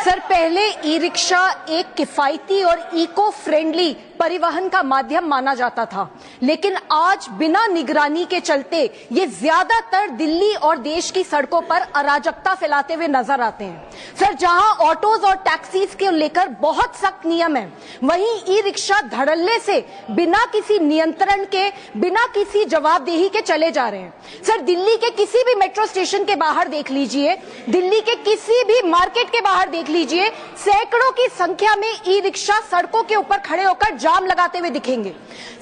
Sir, पहले e rickshaw एक किफायती और इको फ्रेंडली परिवहन का माध्यम माना जाता था, लेकिन आज बिना निगरानी के चलते ये ज्यादातर दिल्ली और देश की सड़कों पर अराजकता फैलाते हुए नजर आते हैं। सर, जहां ऑटोज और टैक्सीज के लेकर बहुत सख्त नियम है, वहीं ई रिक्शा धड़ल्ले से बिना किसी नियंत्रण के, बिना किसी जवाबदेही के चले जा रहे हैं। सर, दिल्ली के किसी भी मेट्रो स्टेशन के बाहर देख लीजिए, दिल्ली के किसी भी मार्केट के बाहर देख लीजिए, सैकड़ों की संख्या में ई रिक्शा सड़कों के ऊपर खड़े होकर जाम लगाते हुए दिखेंगे।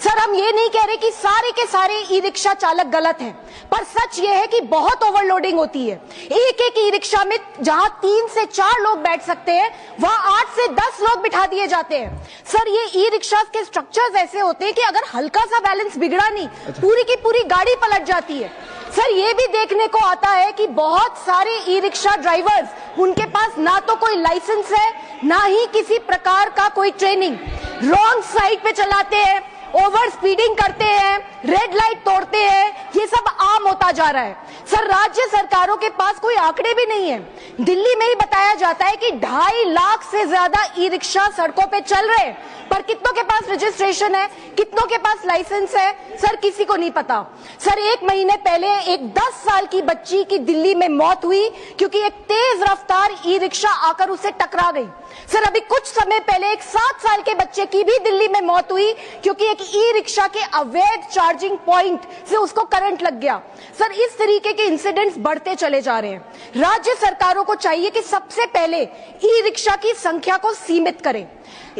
सर, हम ये नहीं कह रहे कि सारे के सारे ई रिक्शा चालक गलत हैं, पर सच ये है कि बहुत ओवरलोडिंग होती है। एक एक ई रिक्शा में जहां 3 से 4 लोग बैठ सकते हैं, वहां 8 से 10 लोग बिठा दिए जाते हैं। सर, ये ई रिक्शा के स्ट्रक्चर्स ऐसे होते हैं कि अगर हल्का सा बैलेंस बिगड़ा नहीं, पूरी की पूरी गाड़ी पलट जाती है। सर, ये भी देखने को आता है कि बहुत सारे ई रिक्शा ड्राइवर्स, उनके पास ना तो कोई लाइसेंस है, ना ही किसी प्रकार का कोई ट्रेनिंग, रॉन्ग साइड पे चलाते हैं, ओवर स्पीडिंग करते हैं, रेड लाइट तोड़ते हैं, ये सब आम होता जा रहा है। सर, राज्य सरकारों के पास कोई आंकड़े भी नहीं है। दिल्ली में ही बताया जाता है कि 2.5 लाख से ज्यादा ई रिक्शा सड़कों पे चल रहे हैं, पर कितनों के पास रजिस्ट्रेशन है, कितनों के पास लाइसेंस है, सर किसी को नहीं पता। सर, 1 महीने पहले एक 10 साल की बच्ची की दिल्ली में मौत हुई क्योंकि एक तेज रफ्तार ई रिक्शा आकर उसे टकरा गई। सर, अभी कुछ समय पहले एक 7 साल के बच्चे की भी दिल्ली में मौत हुई क्योंकि एक ई रिक्शा के अवैध चार्जिंग पॉइंट से उसको करंट लग गया। सर, इस तरीके के इंसिडेंट्स बढ़ते चले जा रहे हैं। राज्य सरकारों को चाहिए कि सबसे पहले ई रिक्शा की संख्या को सीमित करें।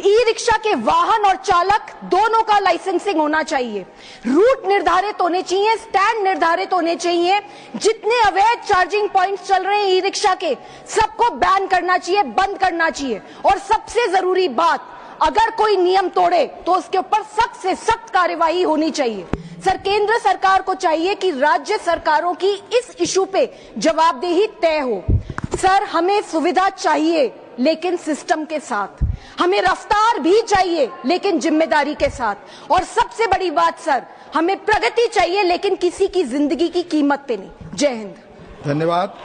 ई रिक्शा के वाहन और चालक दोनों का लाइसेंसिंग होना चाहिए, रूट निर्धारित होने चाहिए, स्टैंड निर्धारित होने चाहिए। जितने अवैध चार्जिंग पॉइंट्स चल रहे हैं ई रिक्शा के, सबको बैन करना चाहिए, बंद करना चाहिए। और सबसे जरूरी बात, अगर कोई नियम तोड़े तो उसके ऊपर सख्त से सख्त कार्यवाही होनी चाहिए। सर, केंद्र सरकार को चाहिए कि राज्य सरकारों की इस इशू पे जवाबदेही तय हो। सर, हमें सुविधा चाहिए लेकिन सिस्टम के साथ, हमें रफ्तार भी चाहिए लेकिन जिम्मेदारी के साथ, और सबसे बड़ी बात सर, हमें प्रगति चाहिए लेकिन किसी की जिंदगी की कीमत पे नहीं। जय हिंद। धन्यवाद।